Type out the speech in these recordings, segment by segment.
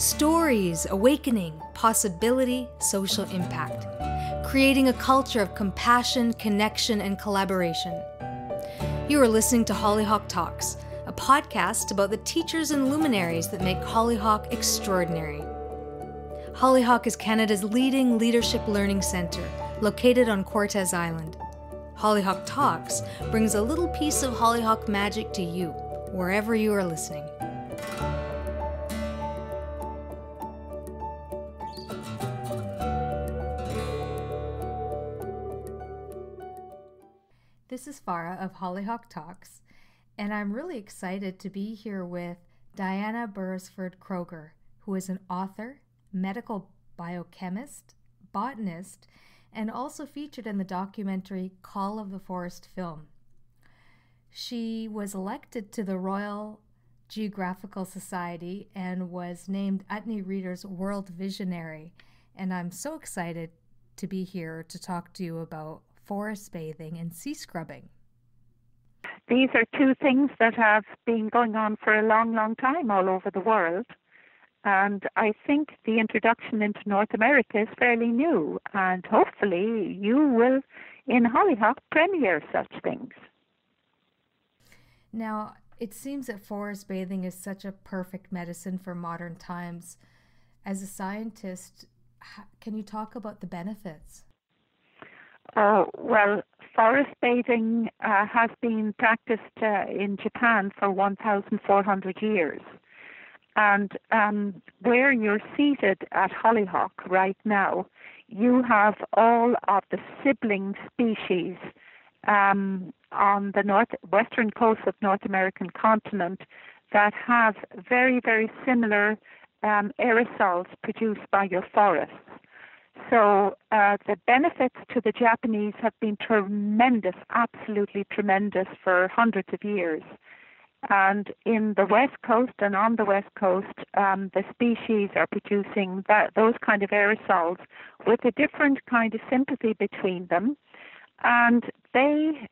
Stories, awakening, possibility, social impact. Creating a culture of compassion, connection, and collaboration. You are listening to Hollyhock Talks, a podcast about the teachers and luminaries that make Hollyhock extraordinary. Hollyhock is Canada's leading leadership learning centre, located on Cortes Island. Hollyhock Talks brings a little piece of Hollyhock magic to you, wherever you are listening. This is Farah of Hollyhock Talks, and I'm really excited to be here with Diana Beresford-Kroeger, who is an author, medical biochemist, botanist, and also featured in the documentary Call of the Forest film. She was elected to the Royal Geographical Society and was named Utne Reader's World Visionary, and I'm so excited to be here to talk to you about forest bathing and sea scrubbing. These are two things that have been going on for a long, long time all over the world. And I think the introduction into North America is fairly new. And hopefully you will, in Hollyhock, premiere such things. Now, it seems that forest bathing is such a perfect medicine for modern times. As a scientist, can you talk about the benefits? Well, forest bathing has been practiced in Japan for 1,400 years. And where you're seated at Hollyhock right now, you have all of the sibling species on the western coast of North American continent that have very, very similar aerosols produced by your forests. So the benefits to the Japanese have been tremendous, absolutely tremendous for hundreds of years. And in the West Coast and on the West Coast, the species are producing those kind of aerosols with a different kind of sympathy between them. And they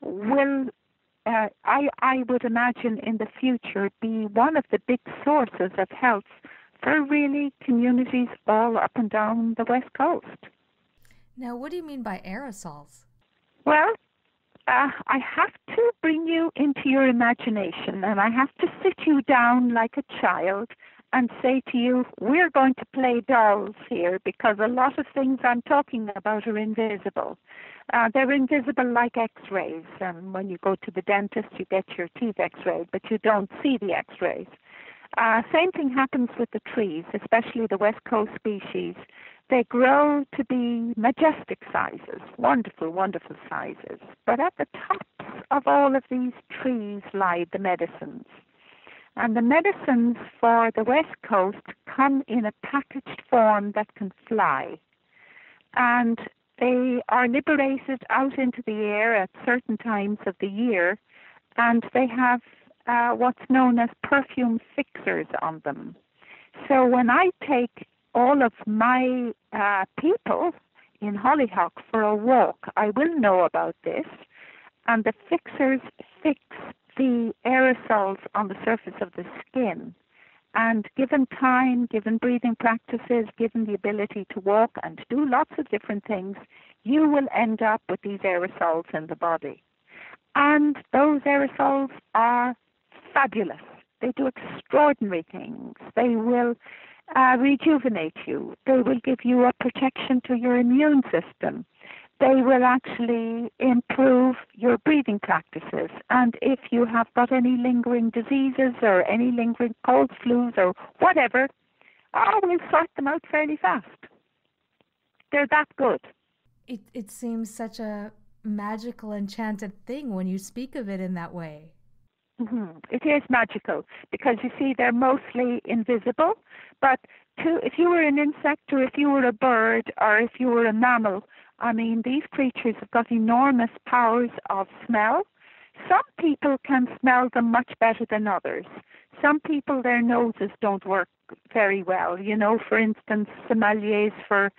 will, I would imagine in the future, be one of the big sources of health for really communities all up and down the West Coast. Now, what do you mean by aerosols? Well, I have to bring you into your imagination, and I have to sit you down like a child and say to you, we're going to play dolls here, because a lot of things I'm talking about are invisible. They're invisible like x-rays, and when you go to the dentist, you get your teeth x-rayed, but you don't see the x-rays. Same thing happens with the trees, especially the West Coast species. They grow to be majestic sizes, wonderful, wonderful sizes. But at the tops of all of these trees lie the medicines. And the medicines for the West Coast come in a packaged form that can fly. And they are liberated out into the air at certain times of the year, and they have what's known as perfume fixers on them. So when I take all of my people in Hollyhock for a walk, I will know about this, and the fixers fix the aerosols on the surface of the skin. And given time, given breathing practices, given the ability to walk and to do lots of different things, you will end up with these aerosols in the body. And those aerosols are fabulous. They do extraordinary things. They will rejuvenate you. They will give you a protection to your immune system. They will actually improve your breathing practices. And if you have got any lingering diseases or any lingering cold flus or whatever, we'll sort them out fairly fast. They're that good. It seems such a magical, enchanted thing when you speak of it in that way. Mm-hmm. It is magical because, you see, they're mostly invisible. But if you were an insect or if you were a bird or if you were a mammal, I mean, these creatures have got enormous powers of smell. Some people can smell them much better than others. Some people, their noses don't work very well. You know, for instance, sommeliers for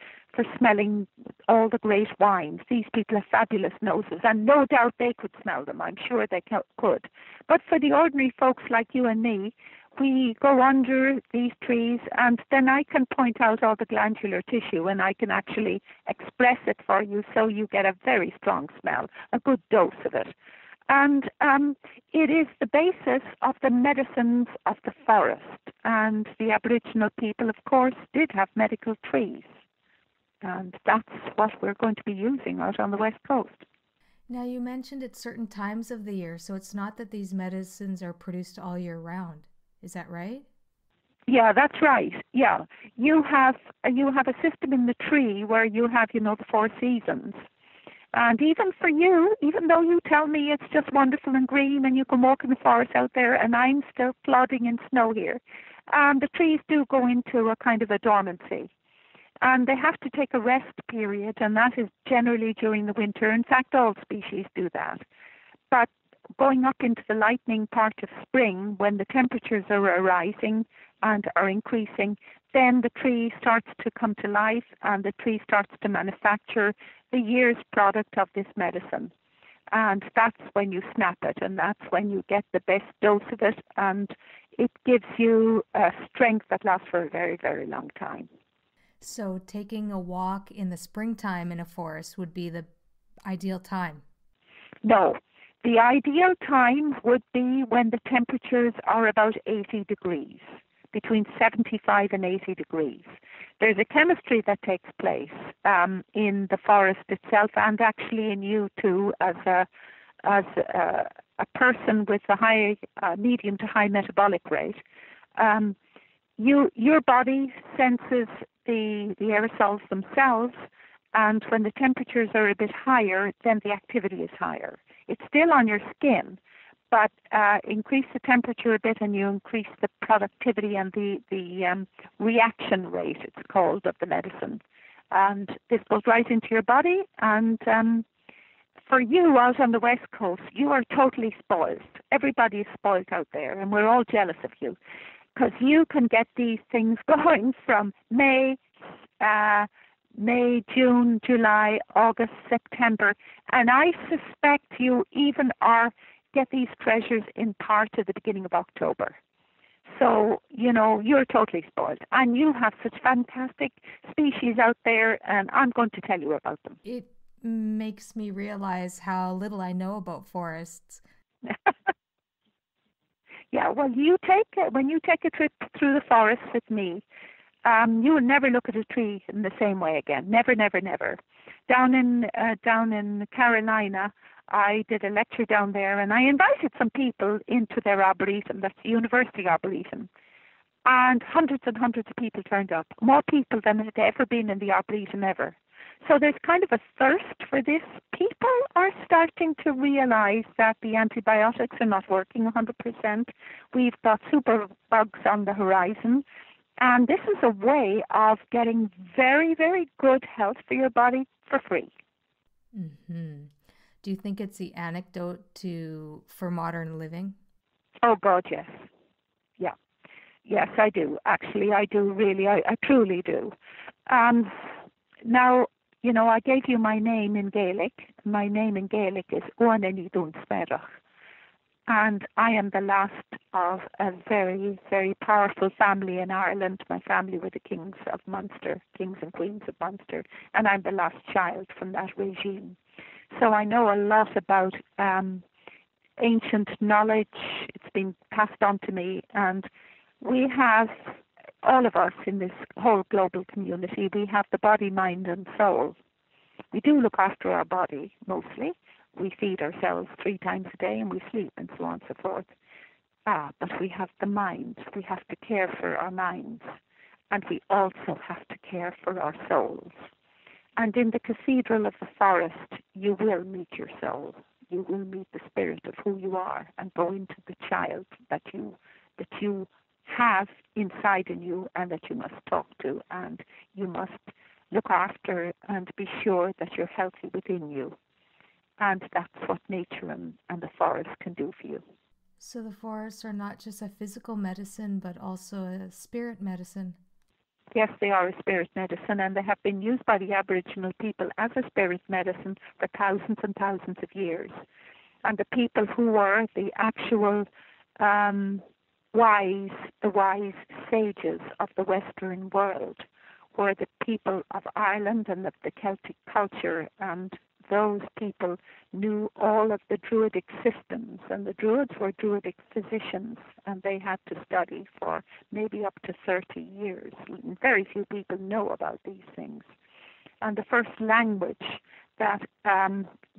smelling all the great wines. These people have fabulous noses, and no doubt they could smell them. I'm sure they could. But for the ordinary folks like you and me, we go under these trees, and then I can point out all the glandular tissue, and I can actually express it for you, so you get a very strong smell, a good dose of it. And it is the basis of the medicines of the forest. And the Aboriginal people, of course, did have medical trees. And that's what we're going to be using out on the West Coast. Now, you mentioned at certain times of the year, so it's not that these medicines are produced all year round. Is that right? Yeah, that's right. Yeah. You have a system in the tree where you have, the 4 seasons. And even for you, even though you tell me it's just wonderful and green and you can walk in the forest out there and I'm still plodding in snow here, the trees do go into a kind of a dormancy. And they have to take a rest period, and that is generally during the winter. In fact, all species do that. But going up into the lightning part of spring, when the temperatures are rising and are increasing, then the tree starts to come to life and the tree starts to manufacture the year's product of this medicine. And that's when you snap it, and that's when you get the best dose of it, and it gives you a strength that lasts for a very, very long time. So taking a walk in the springtime in a forest would be the ideal time? No. The ideal time would be when the temperatures are about 80 degrees, between 75 and 80 degrees. There's a chemistry that takes place in the forest itself, and actually in you too, as a person with a high, medium to high metabolic rate. Your body senses the aerosols themselves, and when the temperatures are a bit higher, then the activity is higher. It's still on your skin, but increase the temperature a bit and you increase the productivity and the reaction rate, it's called, of the medicine. And this goes right into your body, and for you out on the West Coast, you are totally spoiled. Everybody is spoiled out there, and we're all jealous of you, because you can get these things going from May, June, July, August, September, and I suspect you even get these treasures in part of the beginning of October. So, you're totally spoiled, and you have such fantastic species out there, and I'm going to tell you about them. It makes me realize how little I know about forests. Yeah, well, when you take a trip through the forest with me, you will never look at a tree in the same way again. Never, never, never. Down in Carolina, I did a lecture down there, and I invited some people into their arboretum. That's the University Arboretum, and hundreds and hundreds of people turned up. More people than had ever been in the Arboretum ever. So there's kind of a thirst for this. People are starting to realize that the antibiotics are not working 100%. We've got super bugs on the horizon. And this is a way of getting very, very good health for your body for free. Mm-hmm. Do you think it's the antidote for modern living? Oh, God, yes. Yeah. Yes, I do. Actually, I do really. I truly do. Now, I gave you my name in Gaelic. My name in Gaelic is Oaneni Dún Smerach. And I am the last of a very, very powerful family in Ireland. My family were the kings of Munster, kings and queens of Munster. And I'm the last child from that regime. So I know a lot about ancient knowledge. It's been passed on to me. And we have, all of us in this whole global community, we have the body, mind, and soul. We do look after our body, mostly. We feed ourselves 3 times a day and we sleep and so on and so forth. But we have the mind. We have to care for our minds. And we also have to care for our souls. And in the Cathedral of the forest, you will meet your soul. You will meet the spirit of who you are and go into the child that you have inside in you and that you must talk to, and you must look after and be sure that you're healthy within you. And that's what nature and the forest can do for you. So the forests are not just a physical medicine, but also a spirit medicine. Yes, they are a spirit medicine, and they have been used by the Aboriginal people as a spirit medicine for thousands and thousands of years. And the people who were the actual the wise sages of the Western world were the people of Ireland and of the Celtic culture, and those people knew all of the Druidic systems, and the Druids were Druidic physicians, and they had to study for maybe up to 30 years. Very few people know about these things. And the first language that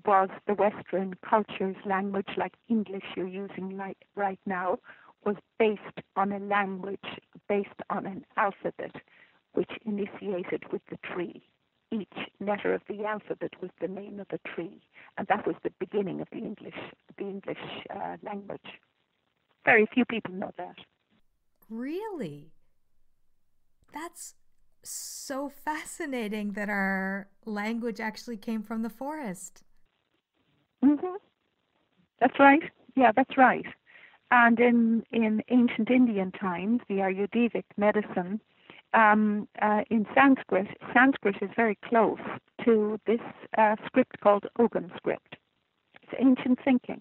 was the Western culture's language, like English you're using right now, was based on a language, based on an alphabet, which initiated with the tree. Each letter of the alphabet was the name of a tree, and that was the beginning of the English language. Very few people know that. Really? That's so fascinating that our language actually came from the forest. Mm-hmm. That's right. Yeah, that's right. And in ancient Indian times, the Ayurvedic medicine, in Sanskrit is very close to this script called Ogham script. It's ancient thinking.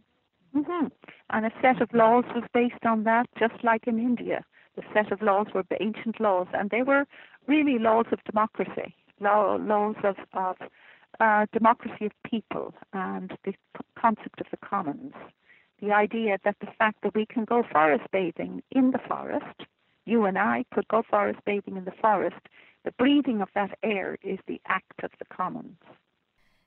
Mm-hmm. And a set of laws was based on that, just like in India. The set of laws were ancient laws, and they were really laws of democracy, laws of democracy of people, and the concept of the commons. The idea that the fact that we can go forest bathing in the forest, you and I could go forest bathing in the forest, the breathing of that air is the act of the commons.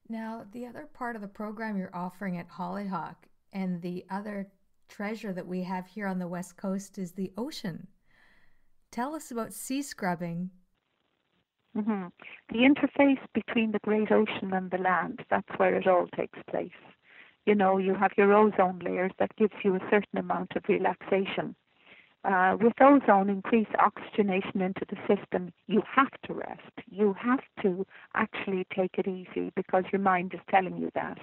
Now, the other part of the program you're offering at Hollyhock, and the other treasure that we have here on the West Coast, is the ocean. Tell us about sea scrubbing. Mm-hmm. The interface between the great ocean and the land, that's where it all takes place. You know, you have your ozone layers that gives you a certain amount of relaxation. With ozone, increased oxygenation into the system, you have to rest. You have to actually take it easy because your mind is telling you that.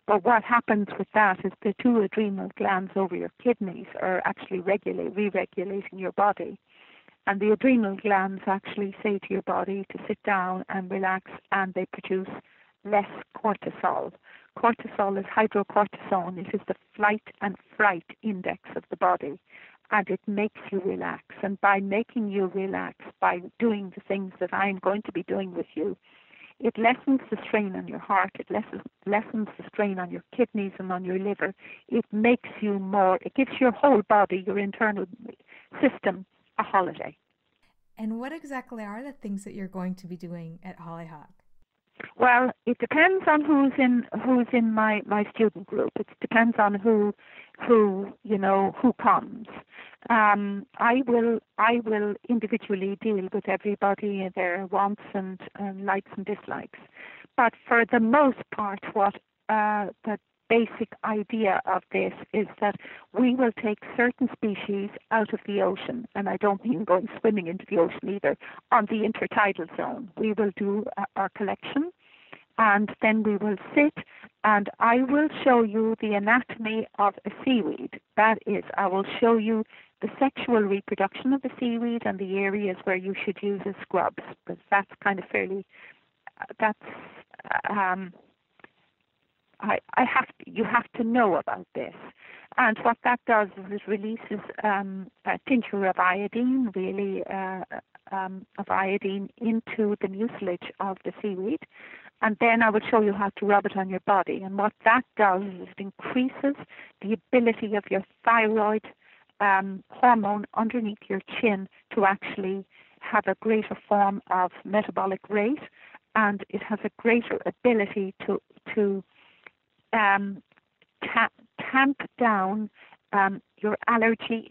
But what happens with that is the two adrenal glands over your kidneys are actually re-regulating your body. And the adrenal glands actually say to your body to sit down and relax, and they produce less cortisol. Cortisol is hydrocortisone. It is the flight and fright index of the body, and it makes you relax. And by making you relax, by doing the things that I'm going to be doing with you, it lessens the strain on your heart, it lessens the strain on your kidneys and on your liver. It makes you more, it gives your whole body, your internal system, a holiday. And what exactly are the things that you're going to be doing at Hollyhock? Well, it depends on who's in my student group. It depends on who comes. I will individually deal with everybody, their wants and likes and dislikes. But for the most part, what the basic idea of this is that we will take certain species out of the ocean, and I don't mean going swimming into the ocean either, on the intertidal zone. We will do our collection, and then we will sit, and I will show you the anatomy of a seaweed. That is, I will show you the sexual reproduction of the seaweed and the areas where you should use as scrubs, because that's kind of fairly, you have to know about this. And what that does is it releases a tincture of iodine, of iodine into the mucilage of the seaweed. And then I will show you how to rub it on your body. And what that does is it increases the ability of your thyroid hormone underneath your chin to actually have a greater form of metabolic rate, and it has a greater ability to tamp down your allergy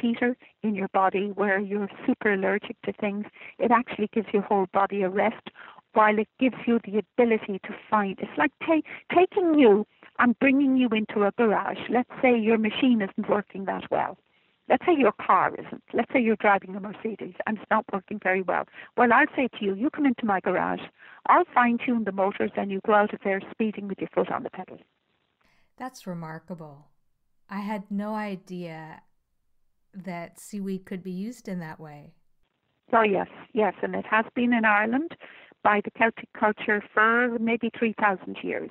teeter in your body where you're super allergic to things. It actually gives your whole body a rest, while it gives you the ability to find. It's like taking you and bringing you into a garage. Let's say your machine isn't working that well. Let's say your car isn't. Let's say you're driving a Mercedes and it's not working very well. Well, I'll say to you, you come into my garage, I'll fine-tune the motors, and you go out of there speeding with your foot on the pedal. That's remarkable. I had no idea that seaweed could be used in that way. Oh, yes, and it has been in Ireland by the Celtic culture for maybe 3,000 years.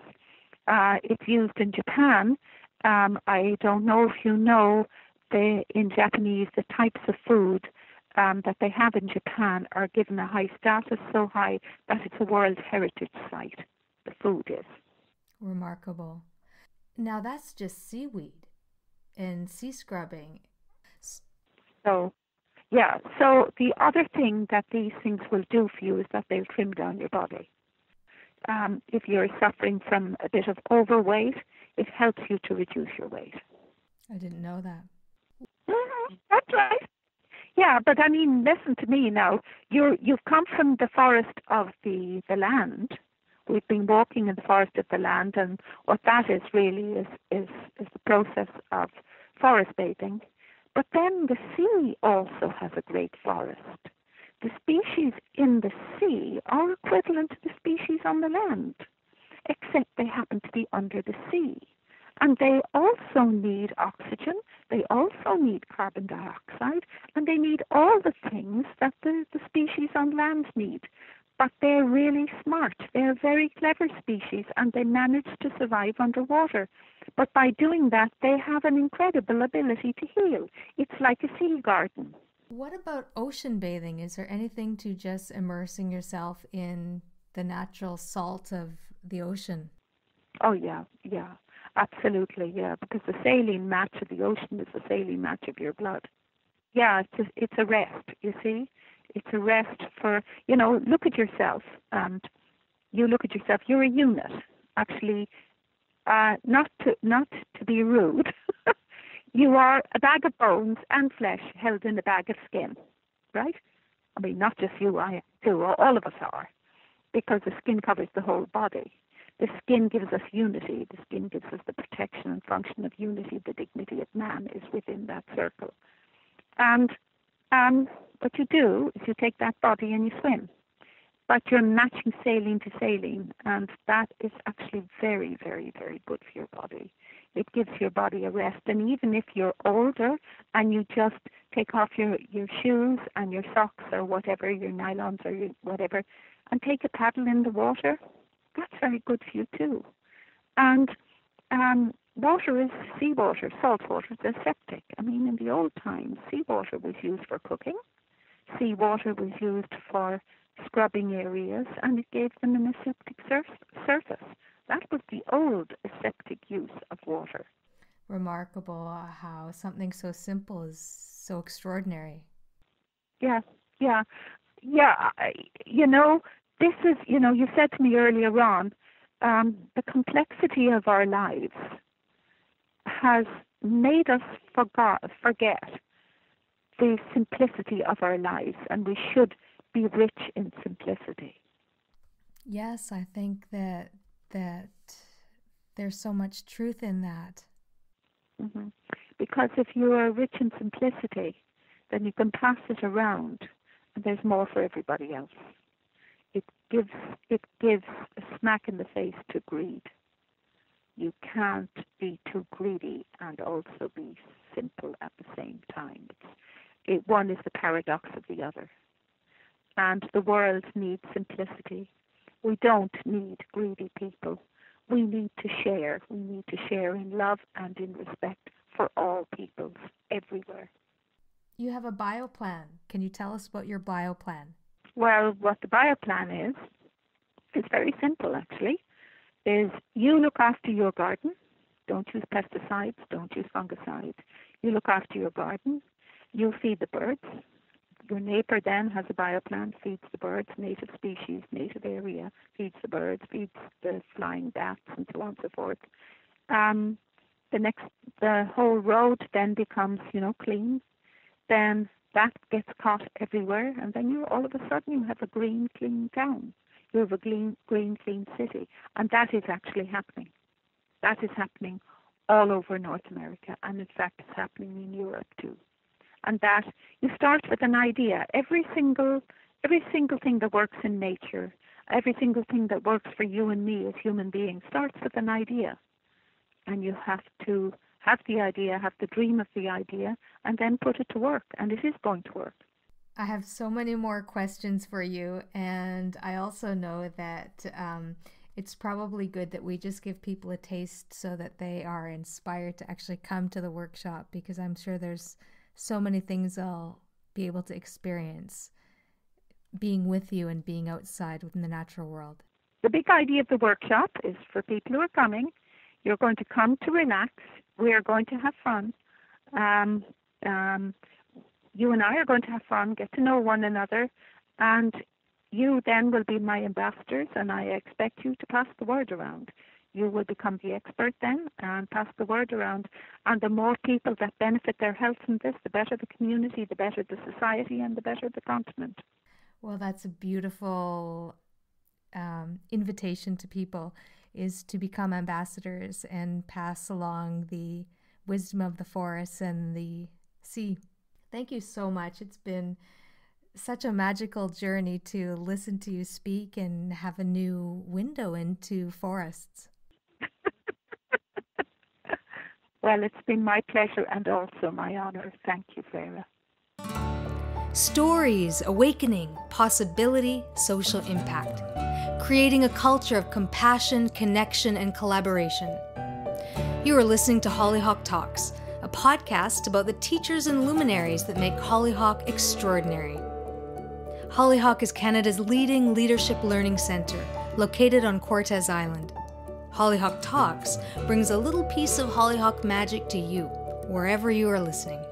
It's used in Japan. I don't know if you know in Japanese, the types of food that they have in Japan are given a high status, so high that it's a World Heritage Site. The food is. Remarkable. Now that's just seaweed and sea scrubbing. So, yeah. So the other thing that these things will do for you is that they'll trim down your body. If you're suffering from a bit of overweight, it helps you to reduce your weight. I didn't know that. That's right. Yeah, but I mean, listen to me now. You've come from the forest of the land. We've been walking in the forest of the land, and what that is really is the process of forest bathing. But then the sea also has a great forest. The species in the sea are equivalent to the species on the land, except they happen to be under the sea. And they also need oxygen, they also need carbon dioxide, and they need all the things that the species on land need. But they're really smart. They're a very clever species, and they manage to survive underwater. But by doing that, they have an incredible ability to heal. It's like a sea garden. What about ocean bathing? Is there anything to just immersing yourself in the natural salt of the ocean? Oh, yeah, absolutely, yeah, because the saline match of the ocean is the saline match of your blood. Yeah, it's a rest, you see. It's a rest for, look at yourself, and you look at yourself, you're a unit. Actually, not to be rude, you are a bag of bones and flesh held in a bag of skin, right? I mean, not just you, I do, all of us are, because the skin covers the whole body. The skin gives us unity. The skin gives us the protection and function of unity. The dignity of man is within that circle. And what you do is you take that body and you swim. But you're matching saline to saline, and that is actually very, very, very good for your body. It gives your body a rest. And even if you're older and you just take off your shoes and your socks or whatever, your nylons or your whatever, and take a paddle in the water, that's very good for you too. And water is seawater, salt water is aseptic. I mean, in the old times, seawater was used for cooking. Seawater was used for scrubbing areas, and it gave them an aseptic surface. That was the old aseptic use of water. Remarkable how something so simple is so extraordinary. Yeah. This is, you said to me earlier on, the complexity of our lives has made us forget the simplicity of our lives, and we should be rich in simplicity. Yes, I think that there's so much truth in that. Mm-hmm. Because if you are rich in simplicity, then you can pass it around, and there's more for everybody else. It gives a smack in the face to greed. You can't be too greedy and also be simple at the same time. One is the paradox of the other. And the world needs simplicity. We don't need greedy people. We need to share. We need to share in love and in respect for all peoples everywhere. You have a bioplan. Can you tell us about your bioplan? Well, what the bioplan is very simple, actually. Is you look after your garden. Don't use pesticides. Don't use fungicides. You look after your garden. You feed the birds. Your neighbor then has a bioplan, feeds the birds, native species, native area, feeds the birds, feeds the flying bats, and so on and so forth. The whole road then becomes, clean. Then that gets caught everywhere, and then all of a sudden you have a green, clean town. You have a green, clean city, and that is actually happening. That is happening all over North America, and in fact it's happening in Europe too. And that you start with an idea. Every single thing that works in nature, every single thing that works for you and me as human beings starts with an idea. And you have to have the idea, have the dream of the idea, and then put it to work. And it is going to work. I have so many more questions for you, and I also know that It's probably good that we just give people a taste so that they are inspired to actually come to the workshop, because I'm sure there's so many things they'll be able to experience being with you and being outside within the natural world. The big idea of the workshop is for people who are coming, you're going to come to relax. We are going to have fun. You and I are going to have fun, get to know one another, and you then will be my ambassadors, and I expect you to pass the word around. You will become the expert then and pass the word around. And the more people that benefit their health from this, the better the community, the better the society, and the better the continent. Well, that's a beautiful invitation to people, is to become ambassadors and pass along the wisdom of the forests and the sea. Thank you so much. It's been such a magical journey to listen to you speak and have a new window into forests. Well, it's been my pleasure and also my honor. Thank you, Vera. Stories, awakening, possibility, social impact. Creating a culture of compassion, connection, and collaboration. You are listening to Hollyhock Talks, a podcast about the teachers and luminaries that make Hollyhock extraordinary. Hollyhock is Canada's leading leadership learning centre, located on Cortes Island. Hollyhock Talks brings a little piece of Hollyhock magic to you, wherever you are listening.